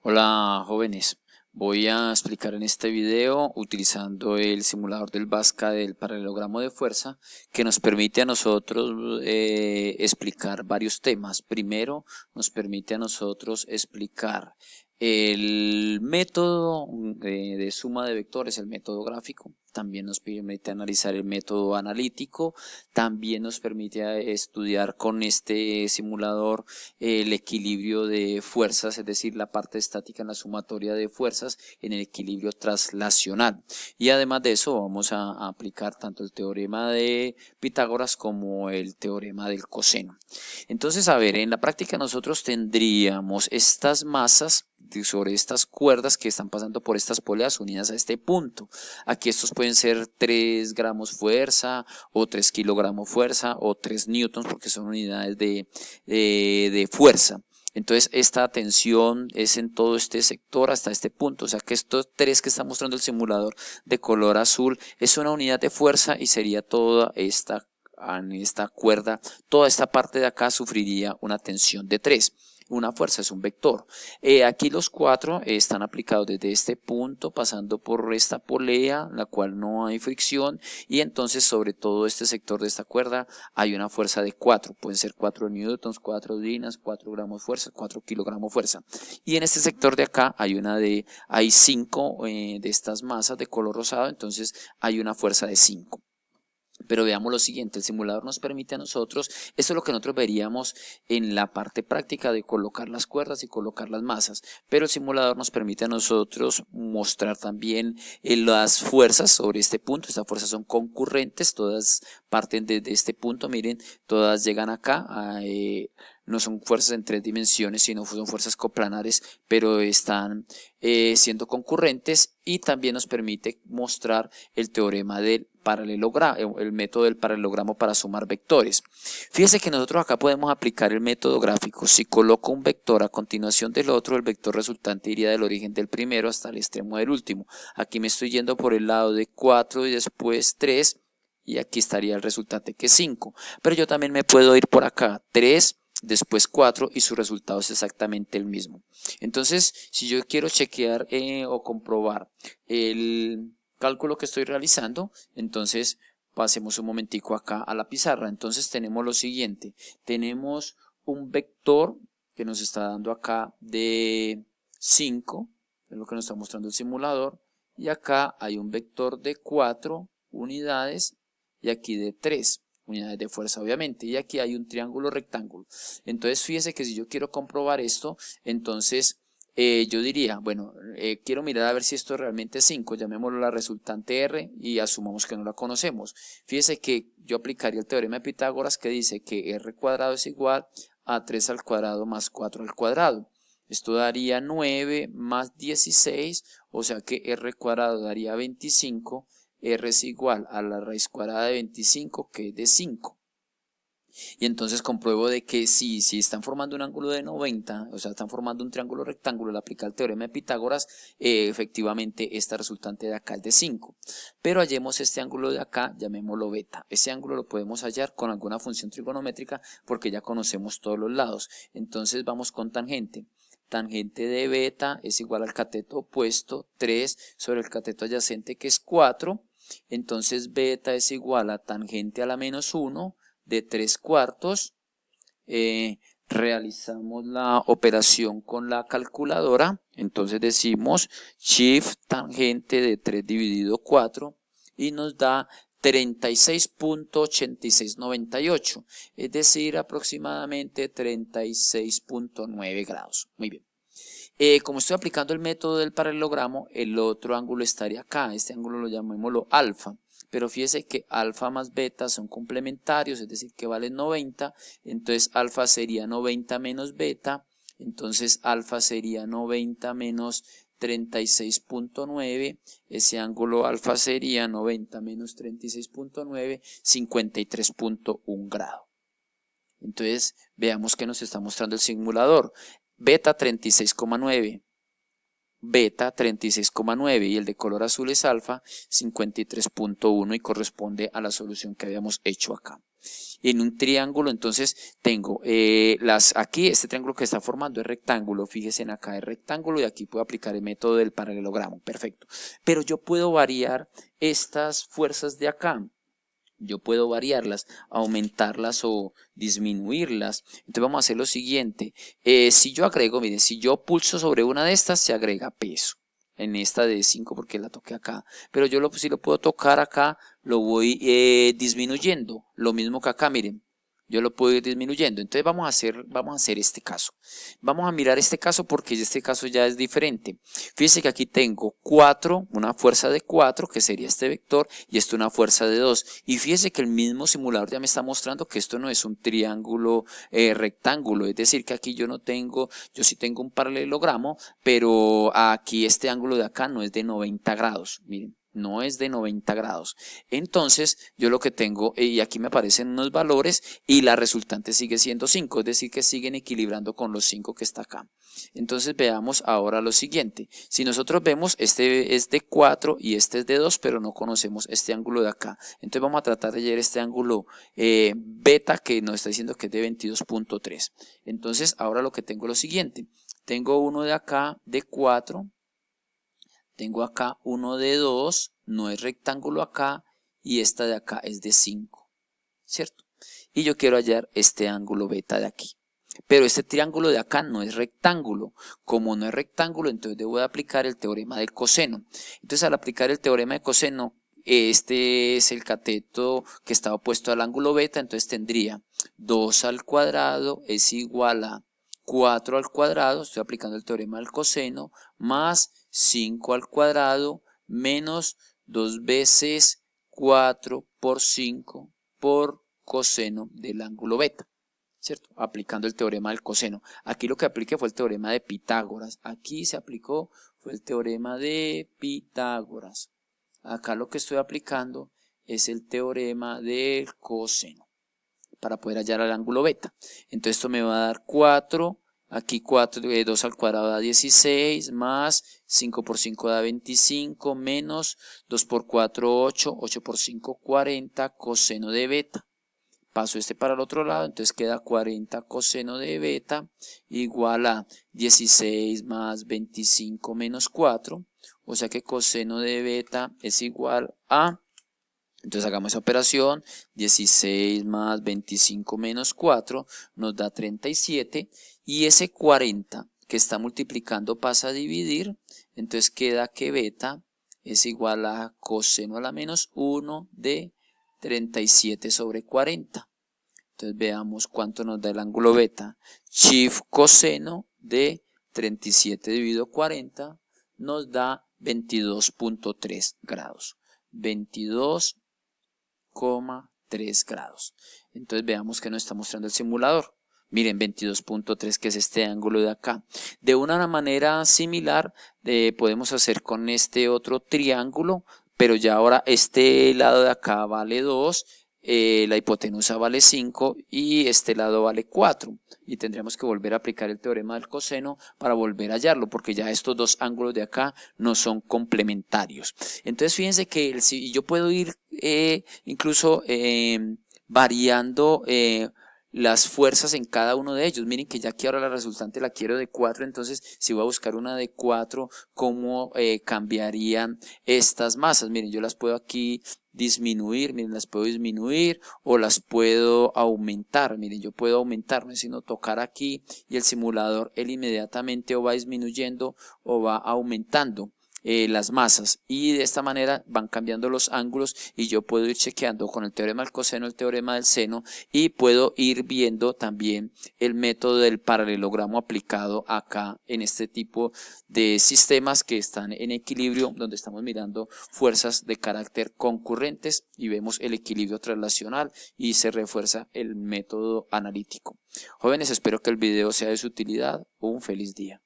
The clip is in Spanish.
Hola jóvenes, voy a explicar en este video utilizando el simulador del BASCA del paralelogramo de fuerza que nos permite a nosotros explicar varios temas. Primero nos permite a nosotros explicar el método de suma de vectores, el método gráfico. También nos permite analizar el método analítico. También nos permite estudiar con este simulador el equilibrio de fuerzas, es decir, la parte estática en la sumatoria de fuerzas en el equilibrio traslacional. Y además de eso vamos a aplicar tanto el teorema de Pitágoras como el teorema del coseno. Entonces, a ver, en la práctica nosotros tendríamos estas masas sobre estas cuerdas que están pasando por estas poleas unidas a este punto. Aquí estos pueden ser 3 gramos fuerza o 3 kilogramos fuerza o 3 newtons porque son unidades de fuerza. Entonces esta tensión es en todo este sector hasta este punto, o sea que estos 3 que está mostrando el simulador de color azul es una unidad de fuerza y sería toda esta cuerda, toda esta parte de acá sufriría una tensión de 3. Una fuerza es un vector. Aquí los 4 están aplicados desde este punto, pasando por esta polea, la cual no hay fricción, y entonces sobre todo este sector de esta cuerda hay una fuerza de 4. Pueden ser 4 newtons, 4 dinas, 4 gramos fuerza, 4 kilogramos fuerza. Y en este sector de acá hay 5 de estas masas de color rosado, entonces hay una fuerza de 5. Pero veamos lo siguiente, el simulador nos permite a nosotros, esto es lo que nosotros veríamos en la parte práctica de colocar las cuerdas y colocar las masas, pero el simulador nos permite a nosotros mostrar también las fuerzas sobre este punto. Estas fuerzas son concurrentes, todas parten desde este punto, miren, todas llegan acá, no son fuerzas en 3 dimensiones, sino son fuerzas coplanares, pero están siendo concurrentes, y también nos permite mostrar el teorema del paralelogramo, el método del paralelogramo para sumar vectores. Fíjese que nosotros acá podemos aplicar el método gráfico. Si coloco un vector a continuación del otro, el vector resultante iría del origen del primero hasta el extremo del último. Aquí me estoy yendo por el lado de 4 y después 3, y aquí estaría el resultante que es 5. Pero yo también me puedo ir por acá, 3, después 4, y su resultado es exactamente el mismo. Entonces, si yo quiero chequear o comprobar el cálculo que estoy realizando, entonces pasemos un momentico acá a la pizarra. Entonces tenemos lo siguiente, tenemos un vector que nos está dando acá de 5, es lo que nos está mostrando el simulador, y acá hay un vector de 4 unidades y aquí de 3 unidades de fuerza, obviamente, y aquí hay un triángulo rectángulo. Entonces fíjese que si yo quiero comprobar esto, entonces yo diría, bueno, quiero mirar a ver si esto realmente es 5, llamémoslo la resultante R y asumamos que no la conocemos. Fíjese que yo aplicaría el teorema de Pitágoras, que dice que R cuadrado es igual a 3 al cuadrado más 4 al cuadrado. Esto daría 9 más 16, o sea que R cuadrado daría 25, R es igual a la raíz cuadrada de 25, que es de 5. Y entonces compruebo de que si están formando un ángulo de 90, o sea, están formando un triángulo rectángulo, al aplicar el teorema de Pitágoras, efectivamente esta resultante de acá es de 5. Pero hallemos este ángulo de acá, llamémoslo beta. Ese ángulo lo podemos hallar con alguna función trigonométrica porque ya conocemos todos los lados. Entonces vamos con tangente. Tangente de beta es igual al cateto opuesto, 3 sobre el cateto adyacente, que es 4. Entonces beta es igual a tangente a la menos 1 de 3 cuartos. Realizamos la operación con la calculadora, entonces decimos shift tangente de 3 dividido 4 y nos da 36.8698, es decir, aproximadamente 36.9 grados. Muy bien. Como estoy aplicando el método del paralelogramo, el otro ángulo estaría acá. Este ángulo lo llamémoslo alfa. Pero fíjese que alfa más beta son complementarios, es decir, que valen 90. Entonces alfa sería 90 menos beta. Entonces alfa sería 90 menos 36.9. Ese ángulo alfa sería 90 menos 36.9, 53.1 grado. Entonces veamos qué nos está mostrando el simulador. Beta 36,9, beta 36,9 y el de color azul es alfa 53,1 y corresponde a la solución que habíamos hecho acá. En un triángulo entonces tengo aquí este triángulo que está formando es rectángulo, fíjense en acá es rectángulo y aquí puedo aplicar el método del paralelogramo, perfecto. Pero yo puedo variar estas fuerzas de acá. Yo puedo variarlas, aumentarlas o disminuirlas. Entonces vamos a hacer lo siguiente. Si yo agrego, miren, si yo pulso sobre una de estas, se agrega peso. En esta de 5 porque la toqué acá. Pero yo si lo puedo tocar acá, lo voy disminuyendo. Lo mismo que acá, miren. Yo lo puedo ir disminuyendo. Entonces vamos a hacer este caso. Vamos a mirar este caso porque este caso ya es diferente. Fíjense que aquí tengo 4, una fuerza de 4, que sería este vector, y esto una fuerza de 2. Y fíjense que el mismo simulador ya me está mostrando que esto no es un triángulo rectángulo. Es decir, que aquí yo sí tengo un paralelogramo, pero aquí este ángulo de acá no es de 90 grados. Miren. No es de 90 grados. Entonces, yo lo que tengo, y aquí me aparecen unos valores, y la resultante sigue siendo 5, es decir, que siguen equilibrando con los 5 que está acá. Entonces, veamos ahora lo siguiente. Si nosotros vemos, este es de 4 y este es de 2, pero no conocemos este ángulo de acá. Entonces, vamos a tratar de hallar este ángulo beta que nos está diciendo que es de 22,3. Entonces, ahora lo que tengo es lo siguiente. Tengo uno de acá de 4. Tengo acá uno de 2, no es rectángulo acá, y esta de acá es de 5, ¿cierto? Y yo quiero hallar este ángulo beta de aquí. Pero este triángulo de acá no es rectángulo. Como no es rectángulo, entonces debo de aplicar el teorema del coseno. Entonces al aplicar el teorema de coseno, este es el cateto que está opuesto al ángulo beta, entonces tendría 2 al cuadrado es igual a 4 al cuadrado, estoy aplicando el teorema del coseno, más 5 al cuadrado menos 2 veces 4 por 5 por coseno del ángulo beta, ¿cierto? Aplicando el teorema del coseno. Aquí lo que apliqué fue el teorema de Pitágoras. Aquí se aplicó fue el teorema de Pitágoras. Acá lo que estoy aplicando es el teorema del coseno para poder hallar el ángulo beta. Entonces esto me va a dar 4. Aquí 2 al cuadrado da 16, más 5 por 5 da 25, menos 2 por 4, 8, 8 por 5, 40, coseno de beta. Paso este para el otro lado, entonces queda 40 coseno de beta igual a 16 más 25 menos 4, o sea que coseno de beta es igual a... Entonces hagamos esa operación, 16 más 25 menos 4 nos da 37 y ese 40 que está multiplicando pasa a dividir, entonces queda que beta es igual a coseno a la menos 1 de 37 sobre 40. Entonces veamos cuánto nos da el ángulo beta. Shift coseno de 37 dividido 40 nos da 22,3 grados. 22,3 grados. Entonces veamos que nos está mostrando el simulador. Miren, 22,3 que es este ángulo de acá. De una manera similar podemos hacer con este otro triángulo, pero ya ahora este lado de acá vale 2, la hipotenusa vale 5 y este lado vale 4. Y tendríamos que volver a aplicar el teorema del coseno para volver a hallarlo, porque ya estos dos ángulos de acá no son complementarios. Entonces fíjense que yo puedo ir incluso variando las fuerzas en cada uno de ellos. Miren que ya aquí ahora la resultante la quiero de 4, entonces si voy a buscar una de 4, ¿cómo cambiarían estas masas? Miren, yo las puedo aquí disminuir, miren, las puedo disminuir o las puedo aumentar. Miren, yo puedo aumentar, no es sino tocar aquí y el simulador él inmediatamente o va disminuyendo o va aumentando las masas, y de esta manera van cambiando los ángulos y yo puedo ir chequeando con el teorema del coseno, el teorema del seno, y puedo ir viendo también el método del paralelogramo aplicado acá en este tipo de sistemas que están en equilibrio, donde estamos mirando fuerzas de carácter concurrentes y vemos el equilibrio traslacional y se refuerza el método analítico. Jóvenes, espero que el video sea de su utilidad. Un feliz día.